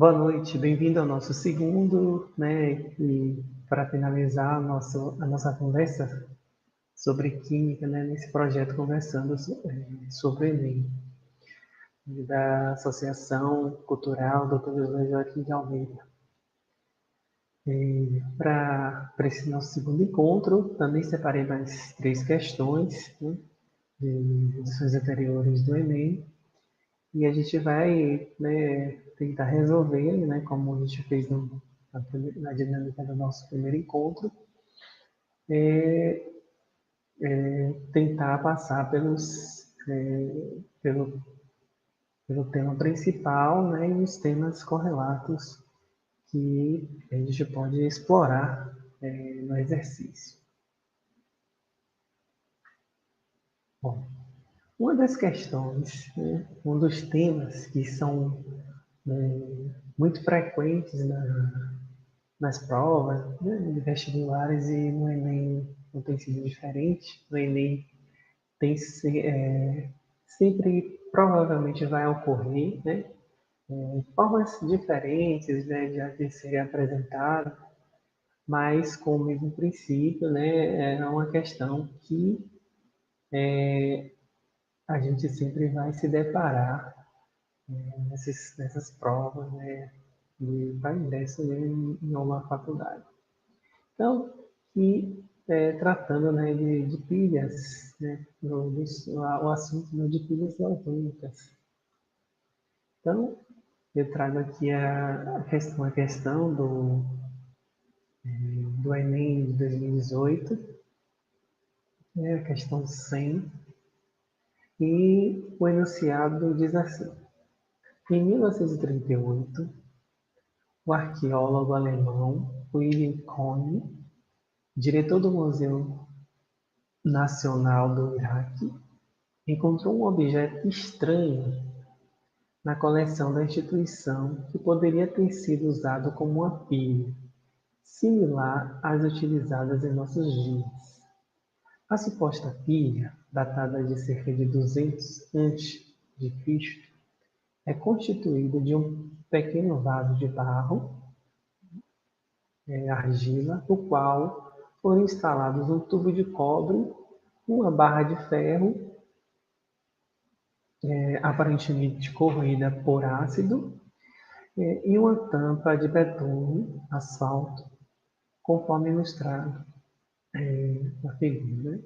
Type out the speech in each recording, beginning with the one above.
Boa noite, bem-vindo ao nosso segundo, né, e para finalizar a nossa conversa sobre química, né, nesse projeto conversando sobre o Enem, da Associação Cultural Dr. José Joaquim de Almeida. Para esse nosso segundo encontro, também separei mais 3 questões, né, de edições anteriores do Enem, e a gente vai, né, tentar resolver, né, como a gente fez na dinâmica do nosso primeiro encontro, tentar passar pelo tema principal, né, e os temas correlatos que a gente pode explorar no exercício. Bom, uma das questões, né, um dos temas que são muito frequentes nas provas, né, de vestibulares, e no Enem não tem sido diferente. No Enem tem sempre, provavelmente vai ocorrer, né, formas diferentes, né, de ser apresentado, mas com o mesmo princípio, né, é uma questão que a gente sempre vai se deparar nessas provas, né, para ingresso em uma faculdade. Então, tratando, né, de pilhas, né, o assunto, né, de pilhas galvânicas. Então, eu trago aqui a questão do Enem de 2018, né, a questão 100, e o enunciado diz assim: em 1938, o arqueólogo alemão Wilhelm König, diretor do Museu Nacional do Iraque, encontrou um objeto estranho na coleção da instituição que poderia ter sido usado como uma pilha, similar às utilizadas em nossos dias. A suposta pilha, datada de cerca de 200 a.C., é constituída de um pequeno vaso de barro, argila, no qual foram instalados um tubo de cobre, uma barra de ferro, aparentemente corroída por ácido, e uma tampa de betume, asfalto, conforme ilustrado na figura.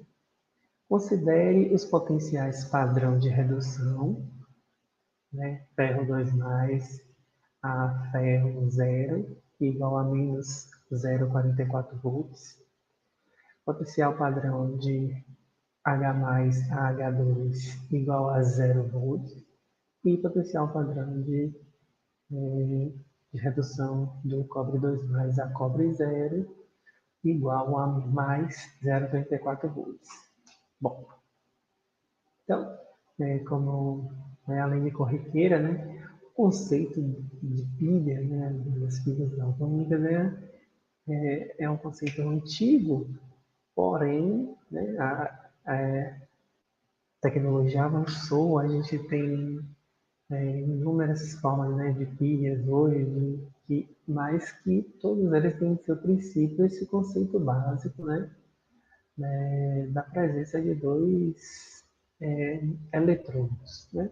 Considere os potenciais padrão de redução, né? Ferro 2+, a ferro 0, igual a menos 0,44 volts. Potencial padrão de H+ a H2 igual a 0 volts. E potencial padrão de redução do cobre 2+ a cobre 0 igual a mais 0,34 volts. Bom, então, como além de corriqueira, né, o conceito de pilha, né, das pilhas galvânicas, é um conceito antigo, porém, né, a tecnologia avançou, a gente tem inúmeras formas, né, de pilhas hoje, mas que todos eles têm em seu princípio esse conceito básico, né, da presença de dois eletrônicos, né?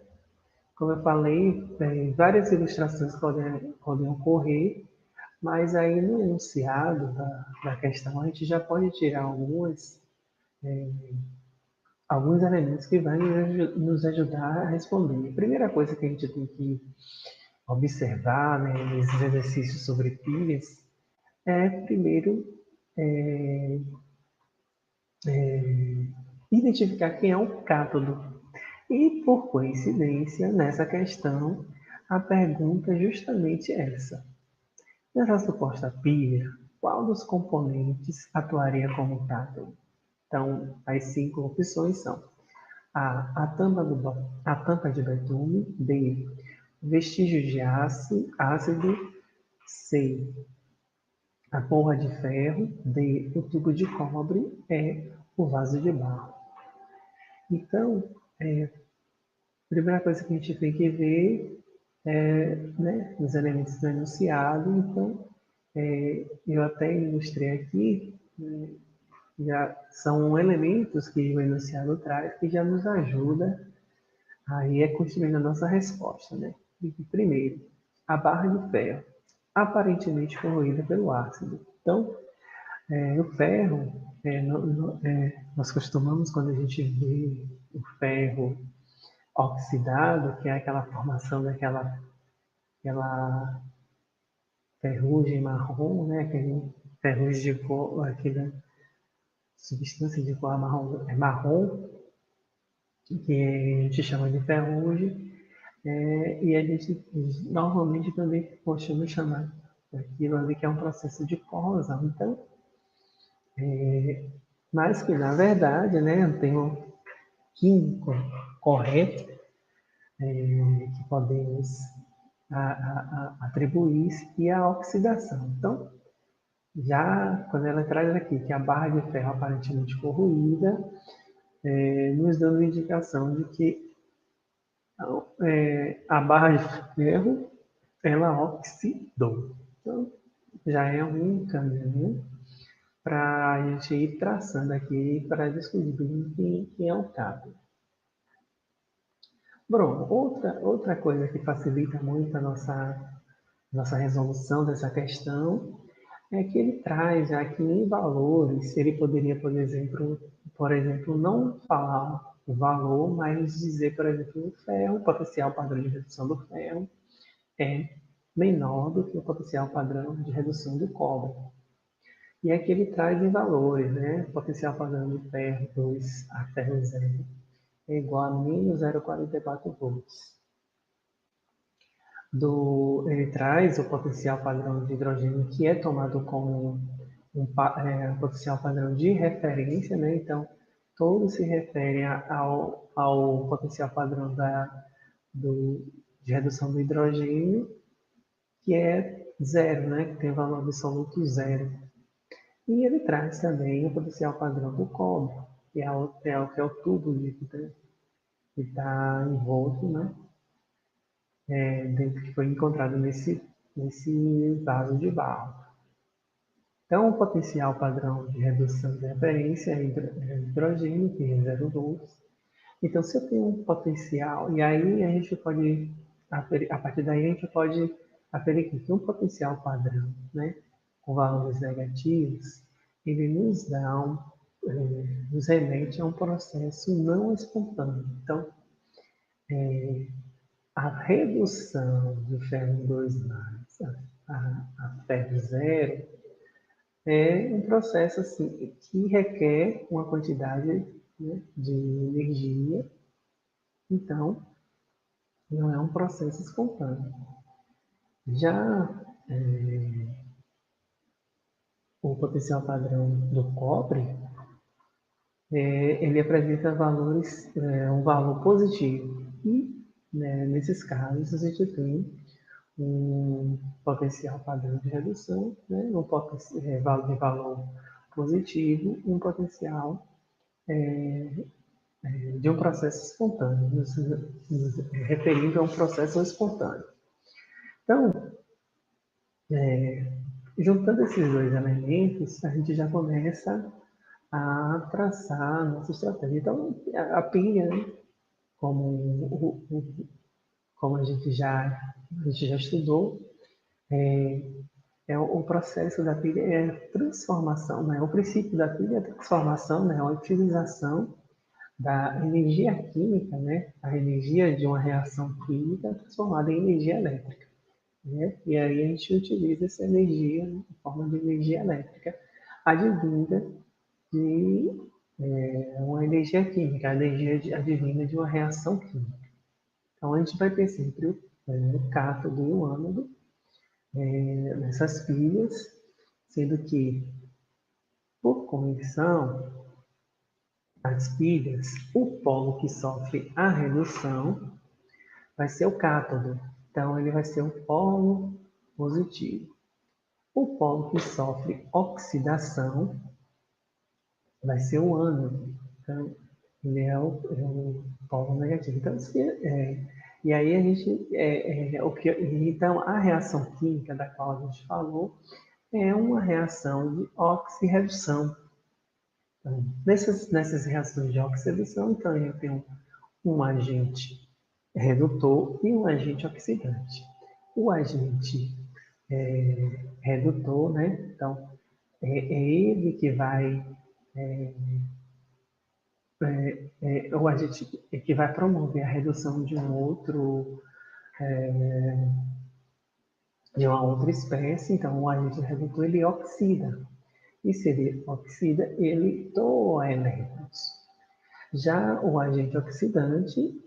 Como eu falei, várias ilustrações podem ocorrer, mas aí no enunciado da questão a gente já pode tirar alguns elementos que vão nos ajudar a responder. A primeira coisa que a gente tem que observar, né, nesses exercícios sobre pilhas é, primeiro, identificar quem é o cátodo. E, por coincidência, nessa questão, a pergunta é justamente essa. Nessa suposta pilha, qual dos componentes atuaria como cátodo? Então, as 5 opções são A. A tampa de betume. B. Vestígios de ácido. C. A borra de ferro. D. O tubo de cobre. E. O vaso de barro. Então, a primeira coisa que a gente tem que ver né, os elementos do enunciado. Então, eu até ilustrei aqui, né, já são elementos que o enunciado traz que já nos ajuda aí é construindo a nossa resposta, né? Primeiro, a barra de ferro, aparentemente corroída pelo ácido. Então, o ferro, nós costumamos, quando a gente vê o ferro oxidado, que é aquela formação aquela ferrugem marrom, né? Aquele ferrugem de cor, aquela substância de cor marrom, que a gente chama de ferrugem, e a gente normalmente também costuma chamar aquilo ali que é um processo de corrosão. Então, mas que na verdade, né, o termo químico correto que podemos atribuir e a oxidação. Então, já quando ela traz aqui que a barra de ferro aparentemente corroída, nos dando indicação de que a barra de ferro ela oxidou. Então, já é um caminho para a gente ir traçando aqui para descobrir quem é o cabo. Bom, outra coisa que facilita muito a nossa resolução dessa questão é que ele traz aqui em valores, ele poderia, por exemplo, não falar o valor, mas dizer, por exemplo, o ferro, o potencial padrão de redução do ferro é menor do que o potencial padrão de redução do cobre. E aqui ele traz em valores, né? O potencial padrão de ferro 2 a ferro 0 é igual a menos 0,44 volts. Ele traz o potencial padrão de hidrogênio que é tomado como um potencial padrão de referência, né? Então, todos se referem ao potencial padrão de redução do hidrogênio, que é zero, né? Que tem valor absoluto zero. E ele traz também o potencial padrão do cobre, que é o tubo líquido que está envolto, né? Que foi encontrado nesse vaso de barro. Então, o potencial padrão de redução de referência é hidrogênio, que é 0 volts. Então, se eu tenho um potencial, e aí a gente pode, a partir daí a gente pode aferir que um potencial padrão, né, com valores negativos, ele nos remete a um processo não espontâneo. Então, a redução de ferro 2 mais a ferro zero é um processo assim, que requer uma quantidade, né, de energia, então não é um processo espontâneo. Já o potencial padrão do cobre, ele apresenta um valor positivo. E, né, nesses casos, a gente tem um potencial padrão de redução, né, de valor positivo e um potencial de um processo espontâneo, nos referindo a um processo espontâneo. Então, juntando esses dois elementos, a gente já começa a traçar a nossa estratégia. Então, a pilha, né, como a gente já estudou, o processo da pilha é a transformação, né? O princípio da pilha é a transformação, né? A utilização da energia química, né? A energia de uma reação química transformada em energia elétrica, né? E aí a gente utiliza essa energia em forma de energia elétrica advinda de uma energia química, a energia advinda de uma reação química. Então a gente vai ter sempre o cátodo e o ânodo nessas pilhas, sendo que, por convenção, as pilhas, o polo que sofre a redução vai ser o cátodo. Então, ele vai ser um polo positivo. O polo que sofre oxidação vai ser o ânodo. Então, ele é o polo negativo. Então, E aí a gente, então a reação química da qual a gente falou é uma reação de oxirredução. Então, nessas reações de oxidação, então eu tenho um agente redutor e um agente oxidante. O agente redutor, né? Então, é ele que vai o agente que vai promover a redução de uma outra espécie. Então, o agente redutor ele oxida. E se ele oxida, ele doa elétrons. Já o agente oxidante,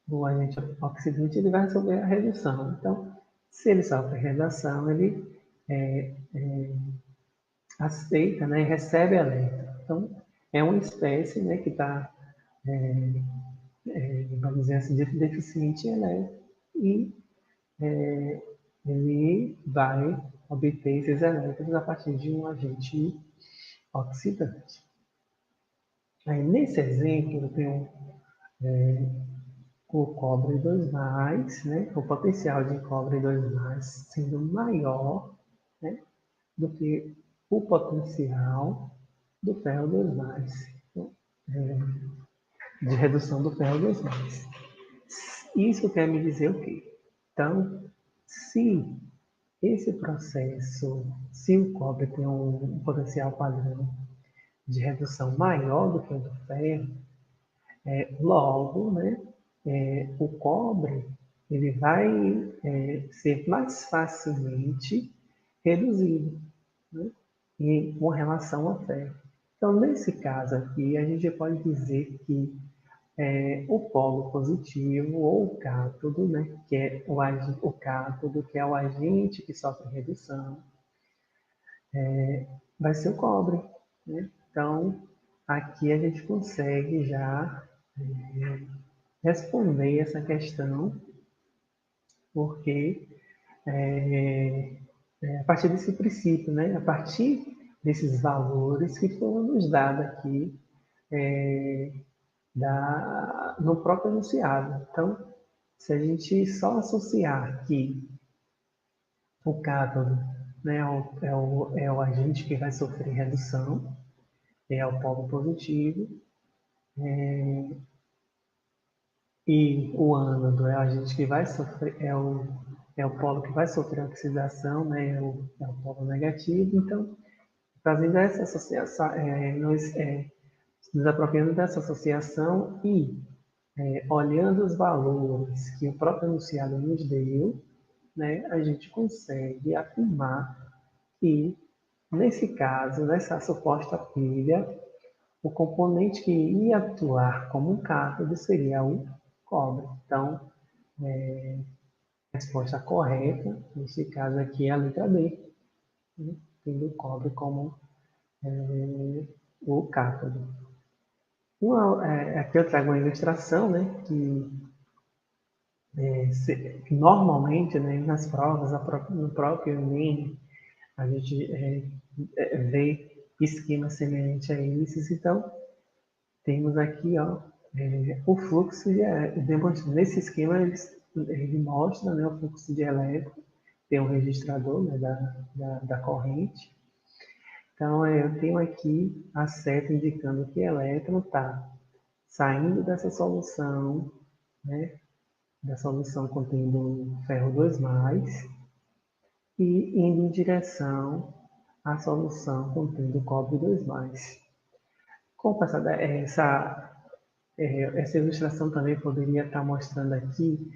o agente oxidante ele vai sofrer a redução. Então, se ele sofre redução, ele aceita, né, recebe elétron. Então, é uma espécie, né, que está, vamos dizer assim, deficiente em elétron e ele vai obter esses elétrons a partir de um agente oxidante. Aí, nesse exemplo, eu tenho o cobre 2+, né, o potencial de cobre 2+, sendo maior, né, do que o potencial do ferro 2+, então, de redução do ferro 2+. Isso quer me dizer o quê? Então, se esse processo, se o cobre tem um potencial padrão de redução maior do que o do ferro, logo, né, o cobre ele vai ser mais facilmente reduzido, né, com relação ao ferro. Então, nesse caso aqui, a gente pode dizer que o polo positivo ou o cátodo, né, que é o cátodo, que é o agente que sofre redução, vai ser o cobre. Né? Então, aqui a gente consegue já responder essa questão, porque a partir desse princípio, né? A partir desses valores que foram nos dados aqui no próprio enunciado. Então, se a gente só associar que o cátodo, né, é o agente que vai sofrer redução, é o polo positivo, e o ânodo é o agente que vai sofrer, é o polo que vai sofrer oxidação, né, é o polo negativo. Então, fazendo essa associação, nos apropriando dessa associação e olhando os valores que o próprio enunciado nos deu, né, a gente consegue afirmar que, nesse caso, nessa suposta pilha, o componente que ia atuar como um cátodo seria o cobre. Então, a resposta correta, nesse caso aqui, é a letra B, né, tendo o cobre como o cátodo. Aqui eu trago uma ilustração, né, que normalmente, né, nas provas, no próprio Enem, a gente vê esquemas semelhantes a esses. Então, temos aqui ó, o fluxo nesse esquema ele mostra, né, o fluxo de elétron, tem um registrador, né, da corrente. Então, eu tenho aqui a seta indicando que elétron está saindo dessa solução, né, da solução contendo ferro 2+, e indo em direção à solução contendo cobre 2+. Com o passar essa ilustração também poderia estar mostrando aqui,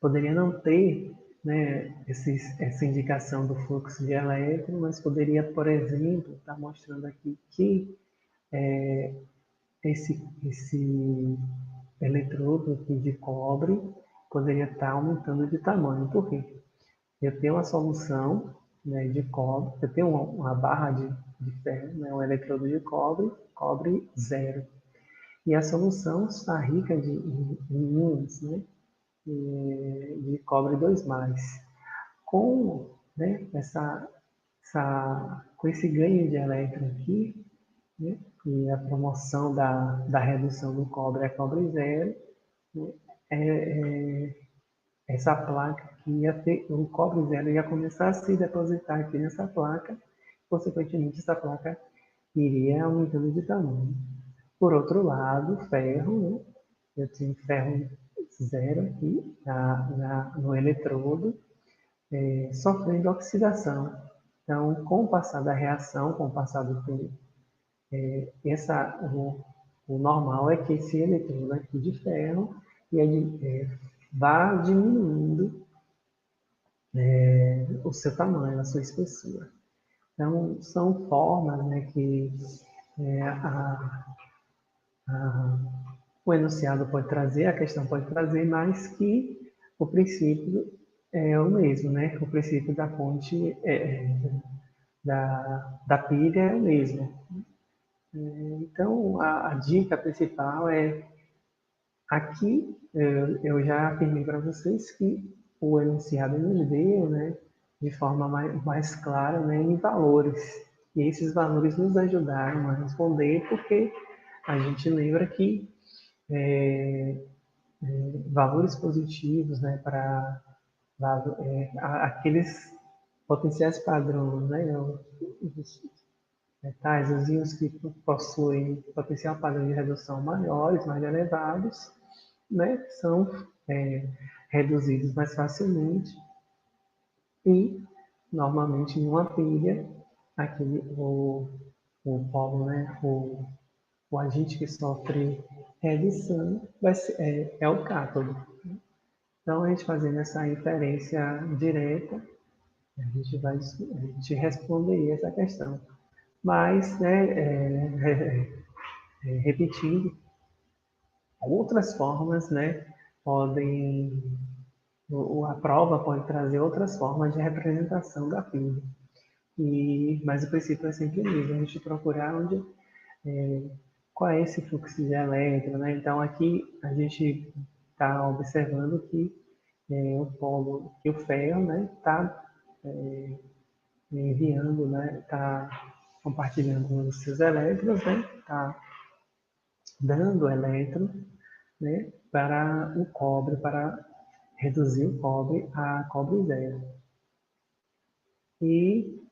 poderia não ter, né, essa indicação do fluxo de elétron, mas poderia, por exemplo, estar mostrando aqui que esse eletrodo aqui de cobre poderia estar aumentando de tamanho. Por quê? Eu tenho uma solução, né, de cobre, eu tenho uma barra de ferro, né, um eletrodo de cobre 0. E a solução está rica em íons, né, de cobre 2+. Com, né, com esse ganho de elétron aqui, né, e a promoção da redução do cobre a cobre zero, né, essa placa que ia ter, o cobre zero ia começar a se depositar aqui nessa placa, consequentemente essa placa iria aumentando de tamanho. Por outro lado, ferro, né? Eu tenho ferro zero aqui no eletrodo, sofrendo oxidação. Então, com o passar da reação, com o passar do tempo, o normal é que esse eletrodo aqui de ferro vá diminuindo o seu tamanho, a sua espessura. Então, são formas, né, que o enunciado pode trazer, a questão pode trazer, mas que o princípio é o mesmo, né? O princípio da fonte, da pilha é o mesmo. Então, a dica principal é, aqui, eu já afirmei para vocês que o enunciado nos deu, né, de forma mais clara, né, em valores. E esses valores nos ajudaram a responder, porque a gente lembra que valores positivos, né, para aqueles potenciais padrões, né, os metais, os íons que possuem potencial padrão de redução maiores, mais elevados, né, são reduzidos mais facilmente e, normalmente, em uma pilha, o polo, né, o agente que sofre redução é o cátodo. Então, a gente fazendo essa inferência direta, a gente vai responder essa questão. Mas, né, repetindo, outras formas, né, a prova pode trazer outras formas de representação da pilha. Mas o princípio é sempre o mesmo, a gente procurar qual é esse fluxo de elétron, né? Então, aqui a gente está observando que que o ferro, né, está enviando, né, está compartilhando os seus elétrons, né, está dando elétron, né, para o cobre, para reduzir o cobre a cobre zero. E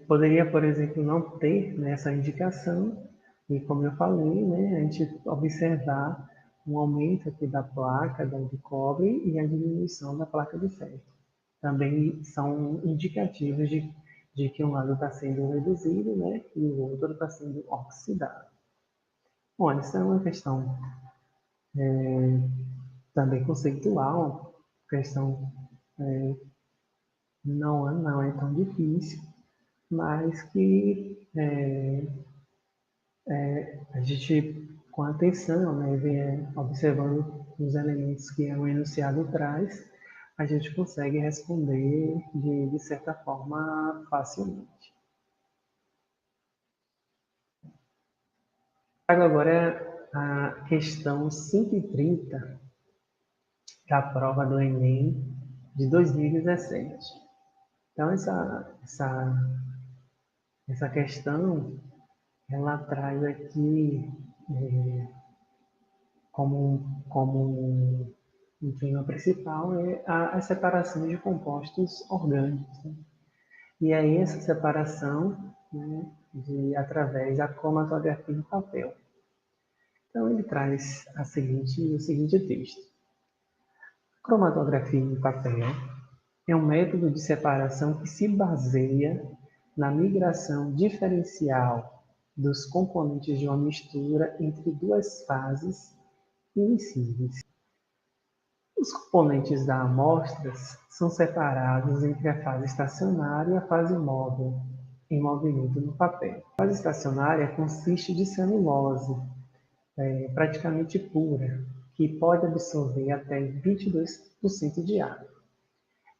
poderia, por exemplo, não ter, né, essa indicação, e como eu falei, né, a gente observar um aumento aqui da placa de cobre e a diminuição da placa de ferro. Também são indicativos de que um lado está sendo reduzido, né, e o outro está sendo oxidado. Bom, essa é uma questão também conceitual, questão não é tão difícil, mas que a gente, com atenção, né, vem observando os elementos que o enunciado traz, a gente consegue responder de certa forma facilmente. Trago agora a questão 130 da prova do Enem de 2017. Então, essa questão, ela traz aqui como um tema principal a separação de compostos orgânicos, né? E aí essa separação, né, através da cromatografia em papel. Então ele traz o seguinte texto. A cromatografia em papel é um método de separação que se baseia na migração diferencial dos componentes de uma mistura entre duas fases immiscíveis. Os componentes da amostra são separados entre a fase estacionária e a fase móvel, em movimento no papel. A fase estacionária consiste de celulose, praticamente pura, que pode absorver até 22% de água.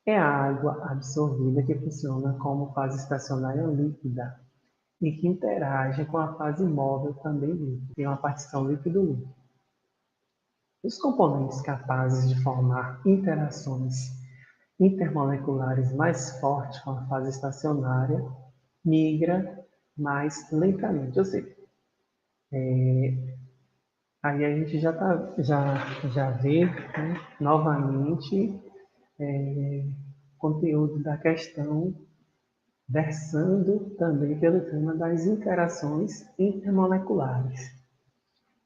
É a água absorvida que funciona como fase estacionária líquida e que interage com a fase móvel também líquida, tem uma partição líquido-líquido. Os componentes capazes de formar interações intermoleculares mais fortes com a fase estacionária migra mais lentamente. Ou seja, aí a gente já vê, né, novamente conteúdo da questão versando também pelo tema das interações intermoleculares.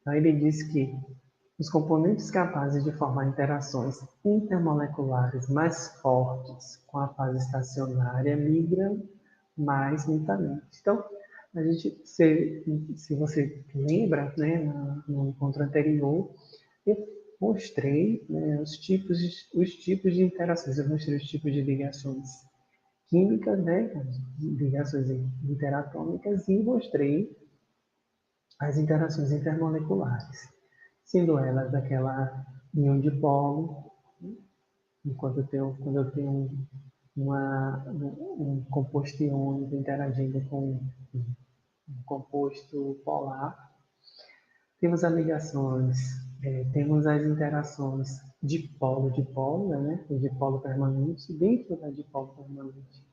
Então, ele diz que os componentes capazes de formar interações intermoleculares mais fortes com a fase estacionária migram mais lentamente. Então, a gente, se você lembra, né, no encontro anterior, eu mostrei, né, os tipos de interações, eu mostrei os tipos de ligações químicas, né, ligações interatômicas, e mostrei as interações intermoleculares, sendo elas aquela união de polo, quando eu tenho um composto iônico interagindo com um composto polar. Temos as ligações, temos as interações dipolo-dipolo, né? O dipolo permanente. Dentro da dipolo permanente,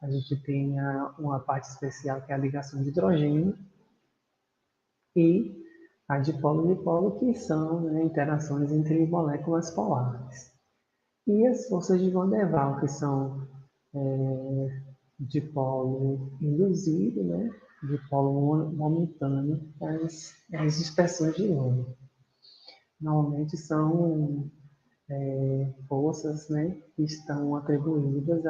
a gente tem uma parte especial que é a ligação de hidrogênio e a dipolo-dipolo, que são, né, interações entre moléculas polares. E as forças de Van der Waals, que são dipolo induzido, né, dipolo momentâneo, as dispersões de íon. Normalmente são forças, né, que estão atribuídas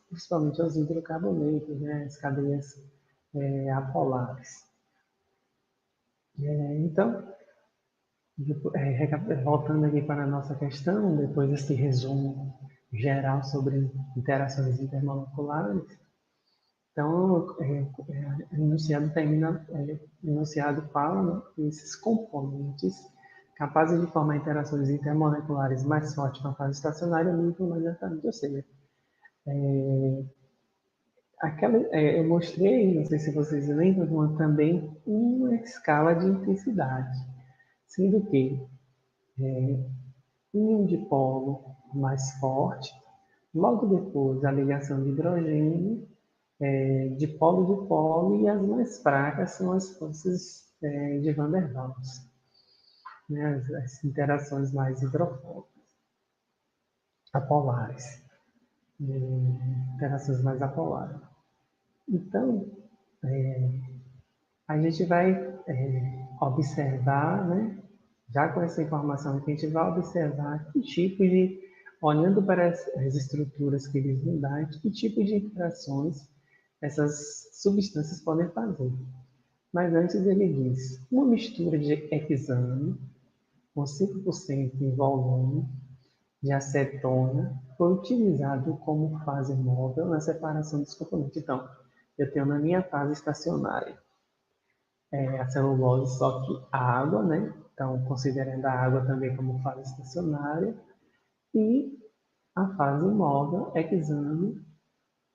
principalmente aos hidrocarbonetos, né, as cadeias apolares. Então, voltando aqui para a nossa questão, depois desse resumo geral sobre interações intermoleculares, então, o enunciado termina, o enunciado fala, né, que esses componentes capazes de formar interações intermoleculares mais fortes com a fase estacionária migram mais lentamente, ou seja, eu mostrei, não sei se vocês lembram, também uma escala de intensidade, sendo que um dipolo mais forte, logo depois a ligação de hidrogênio, dipolo-dipolo, e as mais fracas são as forças de Van der Waals, né, as interações mais hidrofóbicas, apolares, interações mais apolares. Então, a gente vai observar, né, já com essa informação, que a gente vai observar que tipo de, olhando para as estruturas que eles nos dão, que tipo de interações essas substâncias podem fazer. Mas antes ele diz, uma mistura de hexano com 5% em volume de acetona foi utilizado como fase móvel na separação dos componentes. Então, eu tenho na minha fase estacionária a celulose, só que água, né? Então, considerando a água também como fase estacionária, e a fase móvel, hexano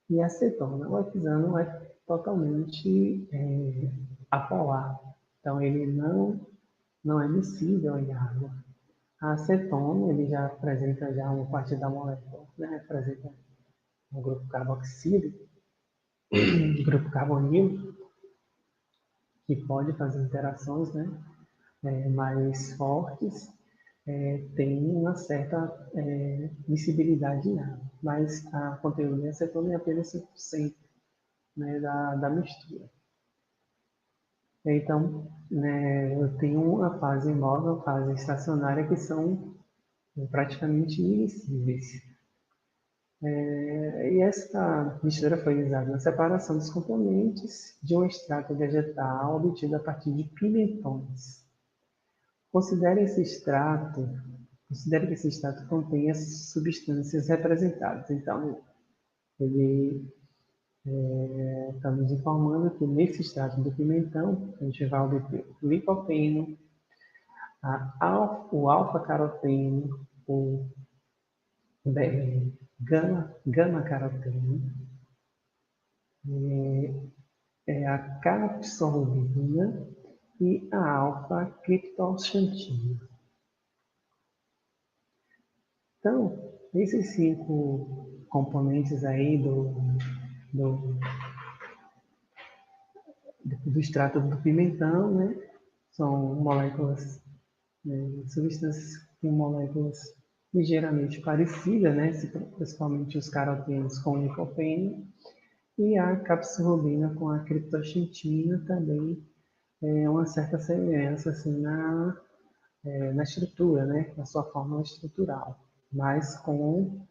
e acetona. O hexano é totalmente apolar, então ele não é miscível em água. A acetona, ele já apresenta já uma parte da molécula, né? Apresenta um grupo carboxílico, grupo carbonilo, que pode fazer interações, né, mais fortes, tem uma certa miscibilidade em água, mas a conteúdo de acetona é apenas 5%, né, da mistura. Então, né, eu tenho uma fase móvel, fase estacionária, que são praticamente immiscíveis. E essa mistura foi usada na separação dos componentes de um extrato vegetal obtido a partir de pimentões. Considere que esse extrato contém as substâncias representadas. Então, ele está nos informando que nesse extrato do pimentão, a gente vai obter o licopeno, o alfa-caroteno, o gama-caroteno, a capsolubina e a alfa-criptoxantina. Então, esses 5 componentes aí do do extrato do pimentão, né? São moléculas, substâncias com moléculas ligeiramente parecidas, né? Principalmente os carotenos com o licopeno, e a capsorubina com a criptoxantina também é uma certa semelhança assim, na estrutura, né? Na sua fórmula estrutural, mas com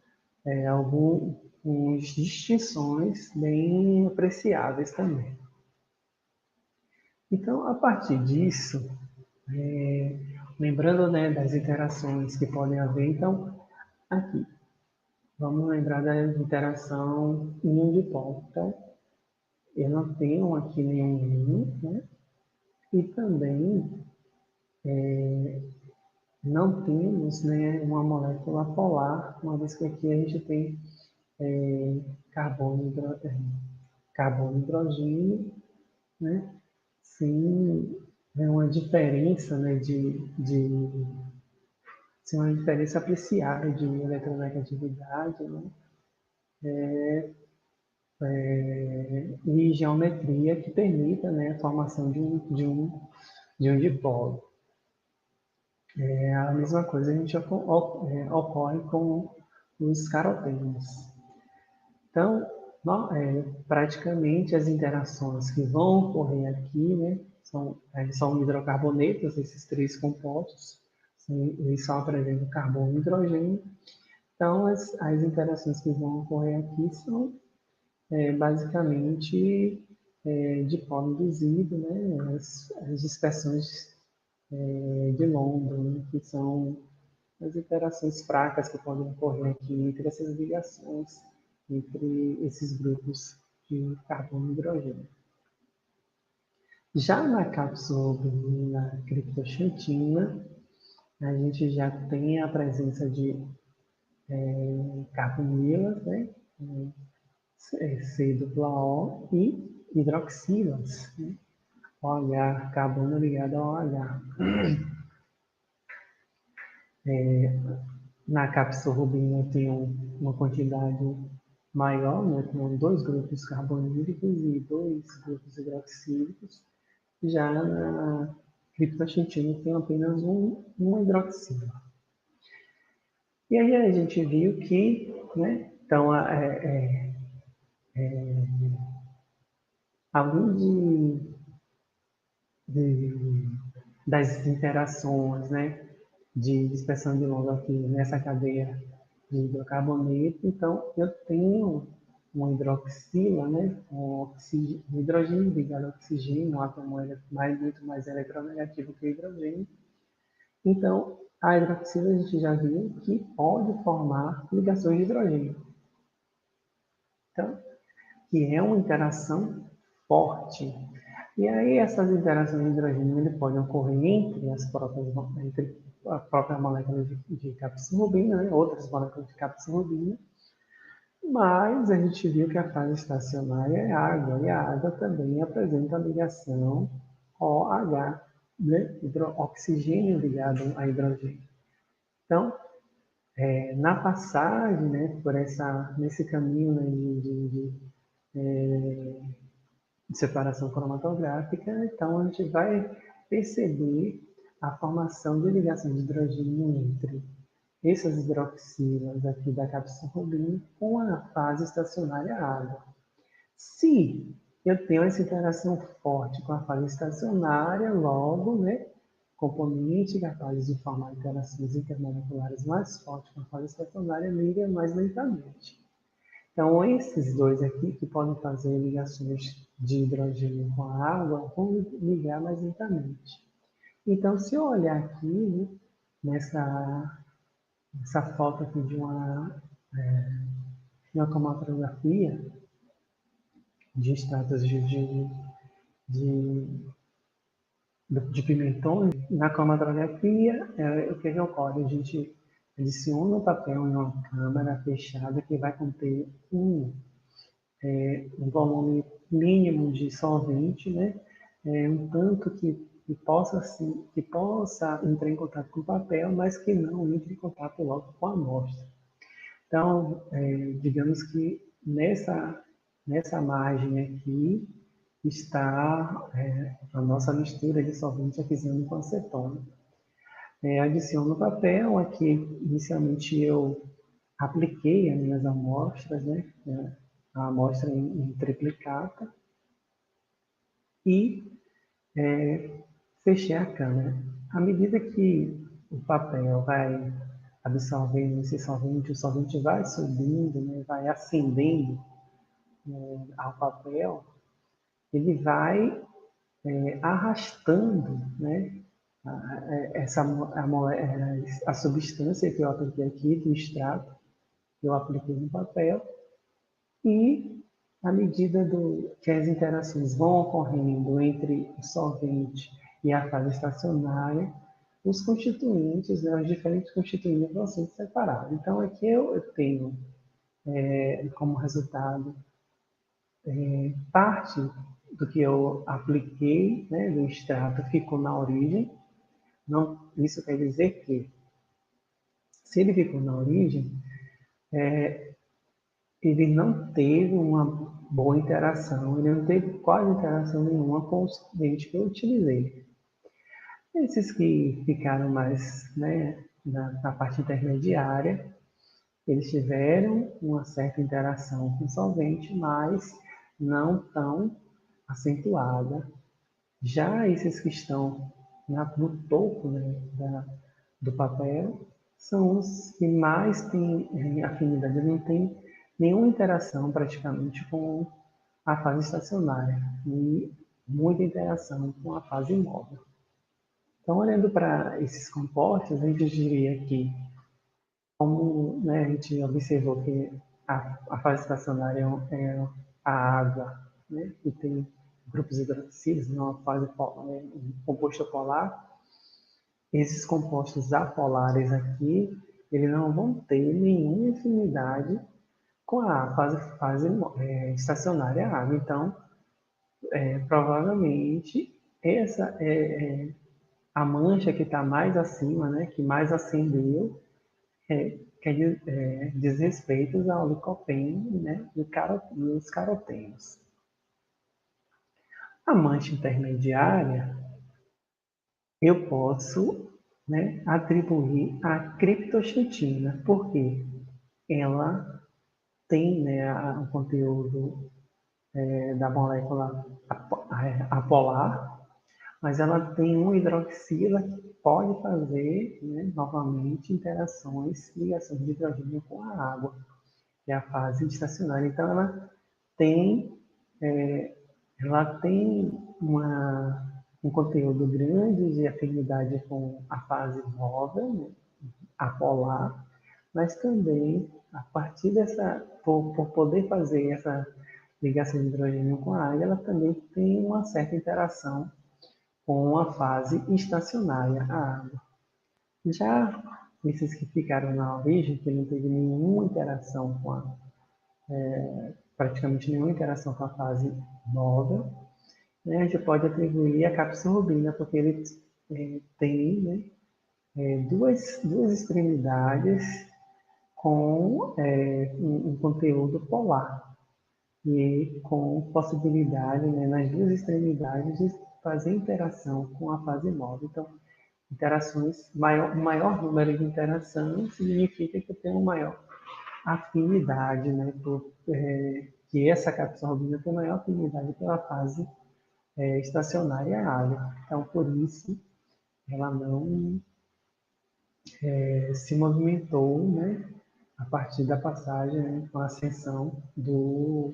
algumas distinções bem apreciáveis também. Então, a partir disso, lembrando, né, das interações que podem haver, então, aqui, vamos lembrar da interação íon-dipolo. Então, eu não tenho aqui nenhum íon, né? E também não temos, né, uma molécula polar, uma vez que aqui a gente tem carbono, carbono e hidrogênio, né? Sim, é uma diferença, né, sim, uma diferença apreciável de eletronegatividade, né? E geometria que permita, né, a formação de um dipolo. A mesma coisa a gente ocorre com os carotenos. Então, praticamente as interações que vão ocorrer aqui, né, são hidrocarbonetos, esses três compostos, eles só apresentam carbono e hidrogênio. Então, as interações que vão ocorrer aqui são basicamente dipolo induzido, né, as dispersões de London, né, que são as interações fracas que podem ocorrer aqui entre essas ligações, entre esses grupos de carbono e hidrogênio. Já na capsorubina criptoxantina, a gente já tem a presença de carbonilas, né? C-O e hidroxilas, né? OH, carbono ligado ao OH. Na capsorubina tem uma quantidade maior, né, com 2 grupos carbonílicos e 2 grupos hidroxílicos. Já na criptoxantina tem apenas uma hidroxila. E aí a gente viu que, né, então, além das interações, né, de dispersão de London aqui nessa cadeia de hidrocarboneto, então eu tenho uma hidroxila, né, um hidrogênio ligado ao oxigênio, um átomo muito mais eletronegativo que o hidrogênio. Então, a hidroxila a gente já viu que pode formar ligações de hidrogênio. Então, que é uma interação forte. E aí essas interações de hidrogênio podem ocorrer entre a própria molécula de capsorubina, né? Outras moléculas de capsorubina, mas a gente viu que a fase estacionária é água, e a água também apresenta a ligação OH, né? Oxigênio ligado a hidrogênio. Então, na passagem, né, nesse caminho, né, de separação cromatográfica, então a gente vai perceber a formação de ligação de hidrogênio entre essas hidroxilas aqui da capsorubina com a fase estacionária água. Se eu tenho essa interação forte com a fase estacionária, logo, né, componente capaz de formar interações intermoleculares mais fortes com a fase estacionária liga mais lentamente. Então, esses dois aqui, que podem fazer ligações de hidrogênio com a água, vão ligar mais lentamente. Então, se eu olhar aqui, né, nessa foto aqui de uma cromatografia de extratos de pimentões, na cromatografia, o que ocorre? A gente adiciona o papel em uma câmara fechada que vai conter um volume mínimo de solvente, né? Um tanto que possa entrar em contato com o papel, mas que não entre em contato logo com a amostra. Então, digamos que nessa margem aqui, está a nossa mistura de solvente aquecendo com acetona. Adiciono o papel, aqui inicialmente eu apliquei as minhas amostras, né? A amostra em triplicata e fechei a câmera. À medida que o papel vai absorvendo esse solvente, o solvente vai subindo, né? Vai ascendendo ao papel, ele vai arrastando, né? A substância que eu apliquei aqui, do extrato, que eu apliquei no papel, e à medida que as interações vão ocorrendo entre o solvente e a fase estacionária, os constituintes, né, os diferentes constituintes vão sendo separados. Então, aqui eu tenho como resultado parte do que eu apliquei, né, do extrato, ficou na origem. Não, isso quer dizer que, se ele ficou na origem, ele não teve uma boa interação, ele não teve quase interação nenhuma com os clientes que eu utilizei. Esses que ficaram mais, né, na parte intermediária, eles tiveram uma certa interação com o solvente, mas não tão acentuada. Já esses que estão no topo, né, do papel são os que mais têm afinidade, não tem nenhuma interação praticamente com a fase estacionária e muita interação com a fase móvel. Então, olhando para esses compostos, a gente diria que, como, né, a gente observou que a fase estacionária é a água, né, que tem grupos hidroxílios, não a fase um composto polar, esses compostos apolares aqui, eles não vão ter nenhuma afinidade com a fase estacionária água. Então, provavelmente, essa é a mancha que está mais acima, né, que mais acendeu, diz respeito ao licopeno, né, e os carotenos. A mancha intermediária, eu posso, né, atribuir à criptoxantina, porque ela tem, né, o conteúdo da molécula apolar, mas ela tem um hidroxila que pode fazer, né, novamente interações, ligações de hidrogênio com a água, que é a fase estacionária. Então, tem, é, ela tem um conteúdo grande de afinidade com a fase móvel, né, apolar, mas também, a partir por poder fazer essa ligação de hidrogênio com a água, ela também tem uma certa interação com a fase estacionária, a água. Já esses que ficaram na origem, que não teve nenhuma interação praticamente nenhuma interação com a fase móvel, né, a gente pode atribuir a capsorubina, porque ele tem, né, duas extremidades com um conteúdo polar e com possibilidade, né, nas duas extremidades de fazer interação com a fase móvel. Então, maior número de interações significa que eu tenho maior afinidade, né, que essa capsorubina tem maior afinidade pela fase estacionária água. Então, por isso, ela não se movimentou, né, a partir da passagem, né, com a ascensão do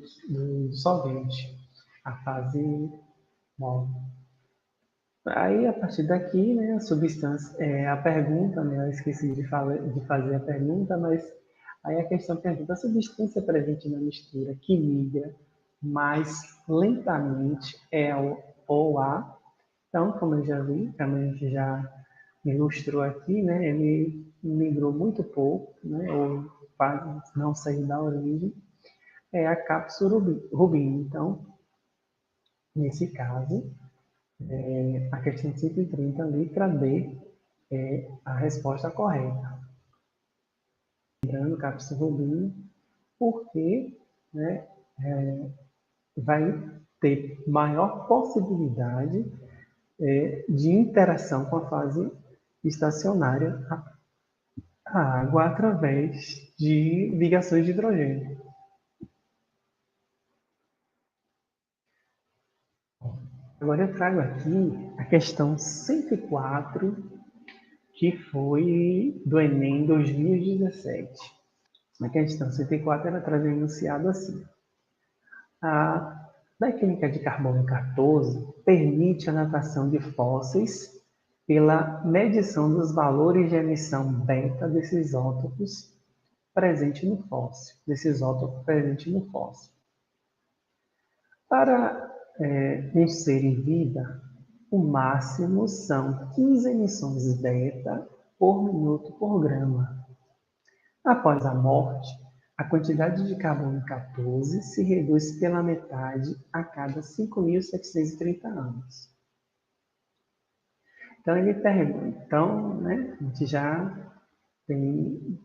solvente, a fase móvel. Aí, a partir daqui, né, a substância, a pergunta, né, eu esqueci de fazer a pergunta, mas aí a questão pergunta, a substância presente na mistura que migra mais lentamente é o OA. Então, como eu já vi, como a gente já ilustrou aqui, né, ele migrou muito pouco, né, ou não saiu da origem, é a cápsula rubina. Então, nesse caso, a questão 130, letra D, é a resposta correta. Lembrando, cápsula rubina, porque, né, vai ter maior possibilidade de interação com a fase estacionária, a água, através de ligações de hidrogênio. Agora eu trago aqui a questão 104, que foi do Enem 2017. Na questão 104, ela traz o enunciado assim: a técnica de carbono 14 permite a datação de fósseis pela medição dos valores de emissão beta desses isótopos presente no fóssil, Para um ser em vida, o máximo são 15 emissões beta por minuto por grama. Após a morte, a quantidade de carbono 14 se reduz pela metade a cada 5.730 anos. Então, ele pergunta, a gente já tem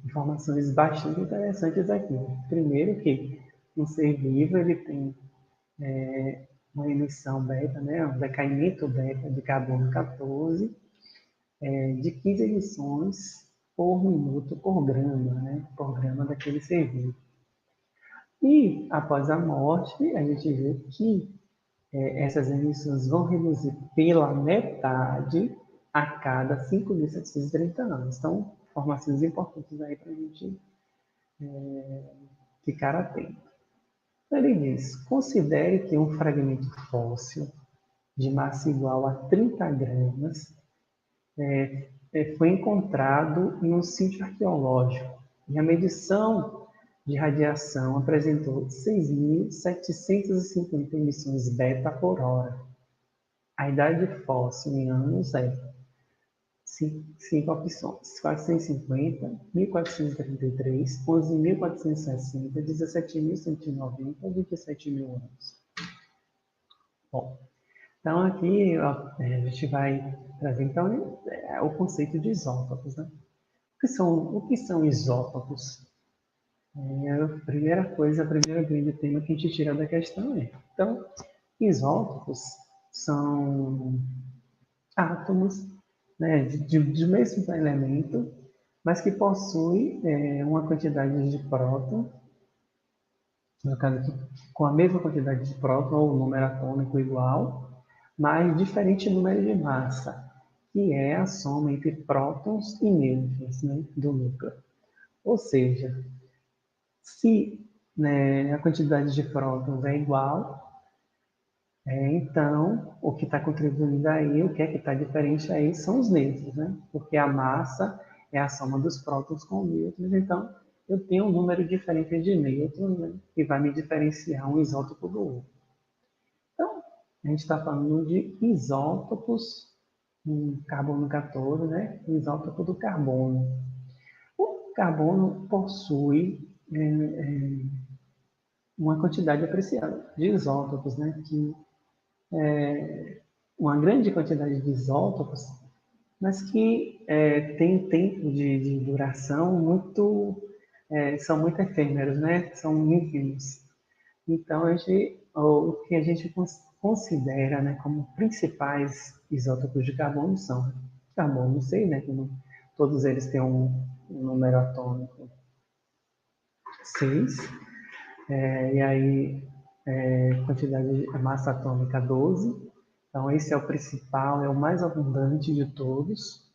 informações bastante interessantes aqui. Primeiro que um ser vivo ele tem uma emissão beta, um decaimento beta de carbono 14, de 15 emissões por minuto por grama, por grama daquele ser vivo. E após a morte, a gente vê que essas emissões vão reduzir pela metade a cada 5.730 anos. Então, informações importantes aí para a gente ficar atento. Ele diz: considere que um fragmento fóssil de massa igual a 30 gramas foi encontrado em um sítio arqueológico e a medição de radiação apresentou 6.750 emissões beta por hora. A idade fóssil em anos é 5 opções: 450, 1433, 11.460, 17.190, 27.000 anos. Bom, então aqui a gente vai trazer então o conceito de isótopos, né? O que são isótopos? A primeira grande tema que a gente tira da questão é, então, isótopos são átomos, né, de mesmo elemento, mas que possuem uma quantidade de próton, no caso aqui, com a mesma quantidade de próton ou número atômico igual, mas diferente número de massa, que é a soma entre prótons e nêutrons, né, do núcleo. Ou seja, se a quantidade de prótons é igual, então o que está contribuindo aí, o que é que está diferente aí, são os nêutrons, né? Porque a massa é a soma dos prótons com nêutrons, então eu tenho um número diferente de nêutrons, né, que vai me diferenciar um isótopo do outro. Então, a gente está falando de isótopos, carbono 14, né? O isótopo do carbono. O carbono possui uma quantidade apreciada de isótopos, né? Que uma grande quantidade de isótopos, mas que tem tempo de duração são muito efêmeros, né? São ínfimos. Então, o que a gente considera, né, como principais isótopos de carbono são carbono 6, né, que todos eles têm um número atômico 6, e aí quantidade de massa atômica 12. Então, esse é o principal, é o mais abundante de todos,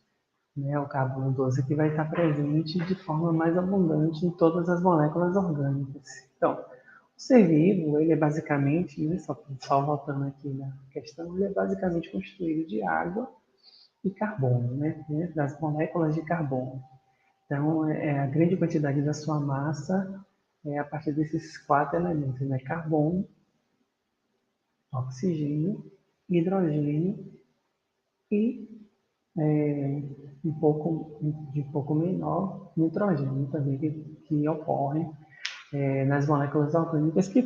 né, o carbono 12, que vai estar presente de forma mais abundante em todas as moléculas orgânicas. Então, o ser vivo, ele é basicamente, né, só voltando aqui na questão, ele é basicamente constituído de água e carbono, né, das moléculas de carbono. Então, a grande quantidade da sua massa é a partir desses 4 elementos, né, carbono, oxigênio, hidrogênio e um pouco menor nitrogênio também, que ocorre nas moléculas orgânicas que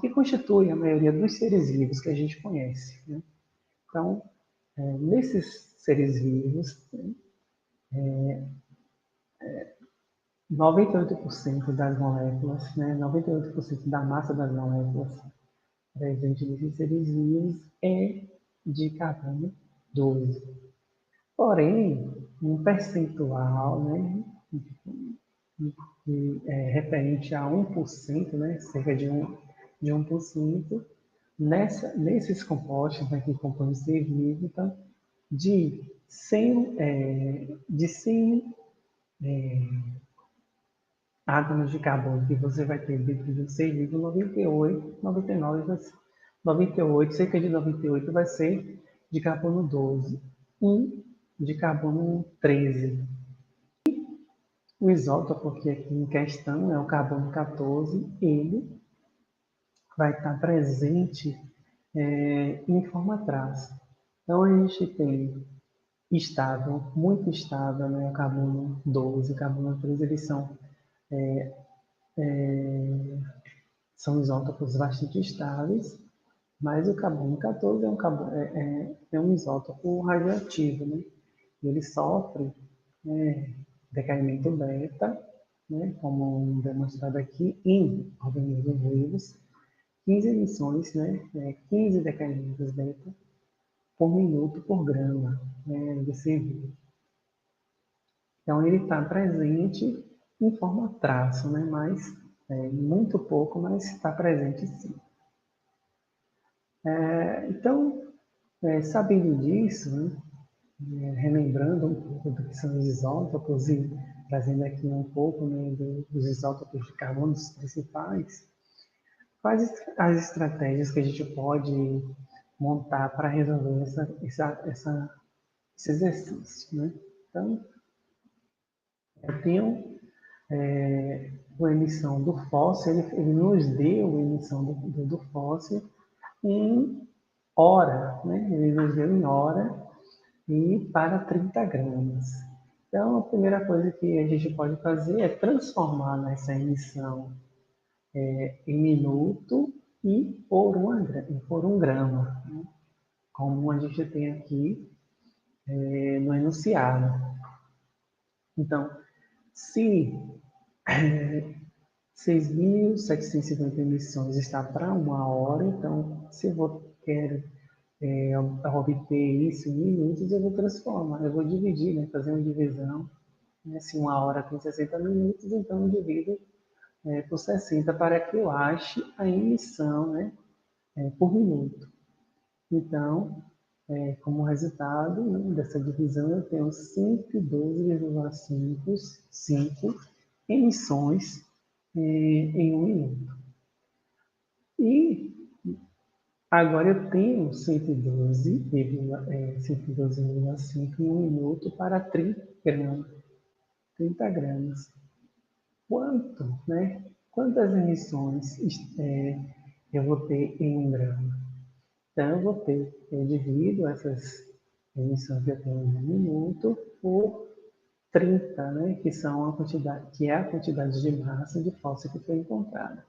constitui a maioria dos seres vivos que a gente conhece, né? Então, nesses seres vivos, 98% das moléculas, né, 98% da massa das moléculas presente nesses seres vivos é de carbono 12. Porém, um percentual, né, referente a 1%, né, cerca de 1%, nesses compostos, né, que compõem o ser vivo, então, de 100, de 100 átomos de carbono que você vai ter dentro de um ser vivo, 98, 99 vai ser, 98, cerca de 98 vai ser de carbono 12 e de carbono 13. O isótopo que aqui em questão é o carbono 14, ele vai estar presente em forma traça. Então a gente tem estável, muito estável, né? O carbono 12, o carbono 13, eles são isótopos bastante estáveis, mas o carbono 14 é um isótopo radioativo, né? Ele sofre decaimento beta, né? Como demonstrado aqui em organismos vivos, 15 emissões, né? 15 decaimentos beta por minuto por grama, né, de ser. Então, ele está presente em forma traço, né, mas muito pouco, mas está presente sim. Então, sabendo disso, né, relembrando um pouco do que são os isótopos e trazendo aqui um pouco, né, dos isótopos de carbono principais, quais as estratégias que a gente pode montar para resolver esse exercício, né? Então, eu tenho a emissão do fóssil, ele nos deu a emissão do fóssil em hora, né? Ele nos deu em hora e para 30 gramas. Então, a primeira coisa que a gente pode fazer é transformar essa emissão em minuto e por um grama, né? Como a gente tem aqui no enunciado. Então, se 6.750 emissões está para uma hora, então, se eu quero obter isso em minutos, eu vou transformar, eu vou dividir, né, fazer uma divisão. Né, se uma hora tem 60 minutos, então eu divido por 60 para que eu ache a emissão, né, por minuto. Então, como resultado, né, dessa divisão, eu tenho 112,5 emissões em um minuto. E agora eu tenho 112,5 em um minuto para 30 gramas. 30 gramas. Quanto, né? Quantas emissões eu vou ter em um grama? Então, eu divido essas emissões que eu tenho em um minuto por 30, né? Que são a quantidade, que é a quantidade de massa de fósforo que foi encontrada.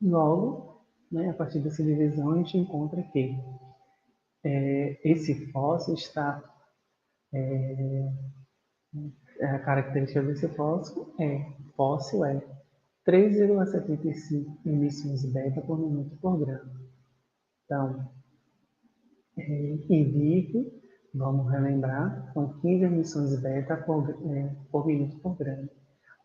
Logo, né, a partir dessa divisão, a gente encontra que esse fósforo está, a característica desse fóssil é 3,75 emissões beta por minuto por grama. Então, em vivo, vamos relembrar, são 15 emissões beta por minuto por grama.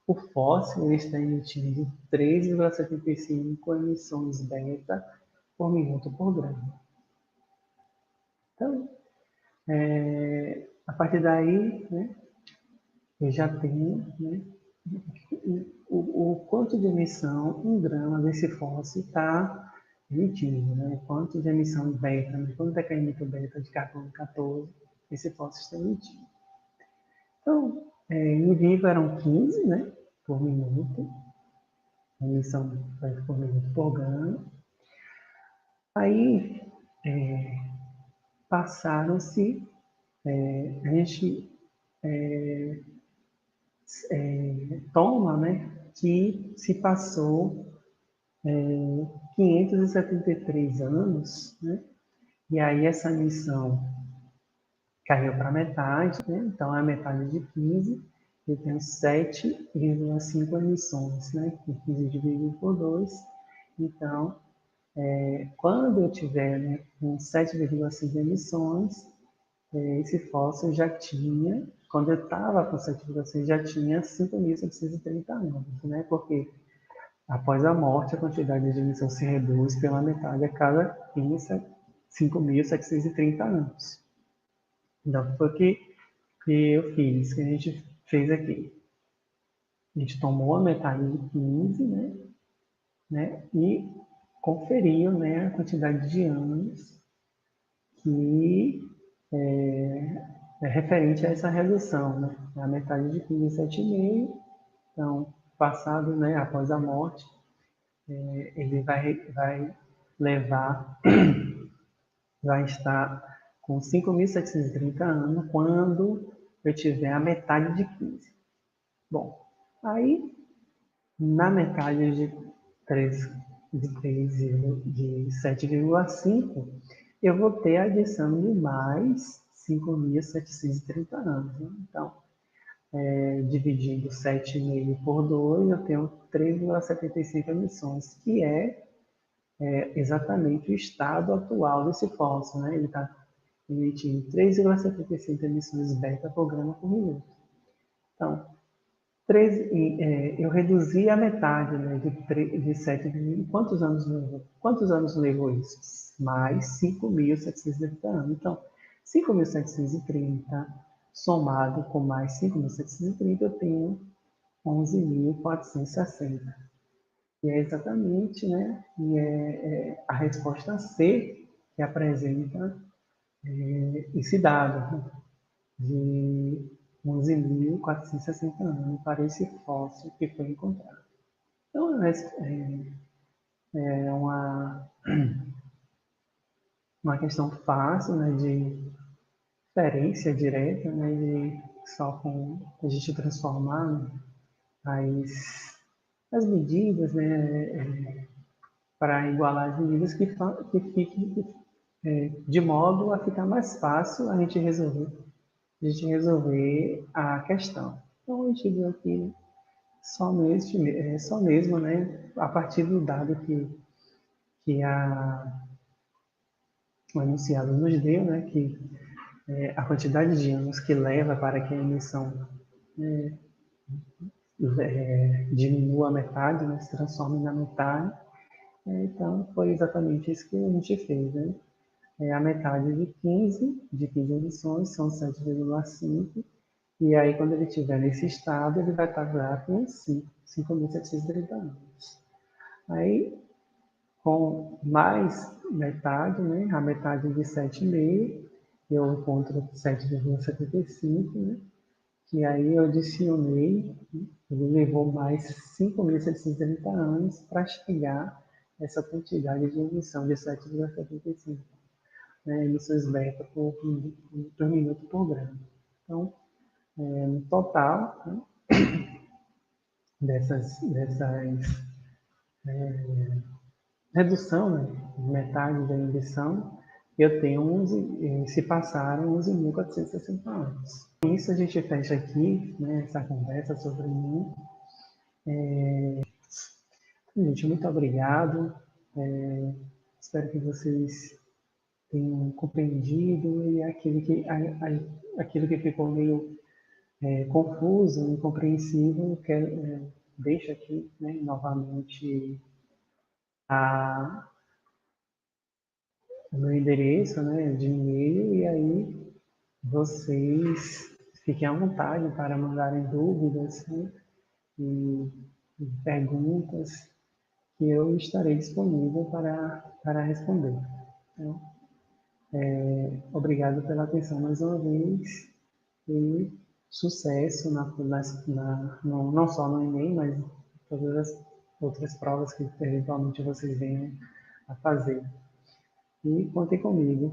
O fóssil ele está emitindo 3,75 emissões beta por minuto por grama. Então, a partir daí, né, eu já tenho, né, o quanto de emissão um grama desse fóssil está emitindo, né? Quanto de emissão beta, né? Quanto decaimento beta de carbono 14 esse fóssil está emitindo. Então, em vivo eram 15, né, por minuto, emissão beta por minuto por grama. Aí, passaram-se, a gente toma, né, que se passou 573 anos, né, e aí essa emissão caiu para metade, né, então é a metade de 15, eu tenho 7,5 emissões, né? 15 dividido por 2. Então, quando eu tiver, né, com 7,5 emissões, esse fóssil já tinha, quando eu estava com 7,6, já tinha 5.730 anos, né? Porque após a morte, a quantidade de emissão se reduz pela metade a cada 5.730 anos. Então, foi o que eu fiz, que a gente fez aqui. A gente tomou a metade de 15, né, e conferiu, né, a quantidade de anos que é referente a essa redução, né? A metade de 15 é 7,5. Então, passado, né, após a morte, ele vai levar, vai estar com 5.730 anos quando eu tiver a metade de 15. Bom, aí na metade de 3, de 7,5, eu vou ter a adição de mais 5.730 anos. Né? Então, dividindo 7,5 por 2, eu tenho 3,75 emissões, que é exatamente o estado atual desse fóssil. Né? Ele está emitindo 3,75 emissões beta por grama por minuto. Então, eu reduzi a metade, né, de 7 quantos anos levou? Quantos anos levou isso? Mais 5.730 anos. Então, 5.730 somado com mais 5.730, eu tenho 11.460. E é exatamente, né, a resposta C que apresenta esse dado, né, de 11.460 anos para esse fóssil que foi encontrado. Então, é uma questão fácil, né, de inferência direta, né, de só com a gente transformar as medidas, né, para igualar as medidas que fique de modo a ficar mais fácil a gente resolver a questão. Então, a gente viu aqui só mesmo, né, a partir do dado que o enunciado nos deu, né, que a quantidade de anos que leva para que a emissão diminua a metade, né, se transforme na metade. Então, foi exatamente isso que a gente fez. Né? A metade de 15 emissões são 7,5, e aí, quando ele estiver nesse estado, ele vai estar com 5.730 anos. Aí, com mais metade, né, a metade de 7,5, eu encontro 7,75, né, que aí eu adicionei, ele levou mais 5.730 anos para chegar a essa quantidade de emissão de 7,75, né, emissões beta por minuto por grama. Então, no total, né, dessas redução, né, de metade da emissão, eu tenho 11, se passaram 11.460 anos. Com isso, a gente fecha aqui, né, essa conversa sobre mim. Gente, muito obrigado. Espero que vocês tenham compreendido, e aquilo que ficou meio confuso, incompreensível, deixo aqui, né, novamente o meu endereço, né, de e-mail, e aí vocês fiquem à vontade para mandarem dúvidas, né, e perguntas, que eu estarei disponível para responder. Então, obrigado pela atenção mais uma vez, e sucesso não só no Enem, mas todas as outras provas que eventualmente vocês venham a fazer. E contem comigo.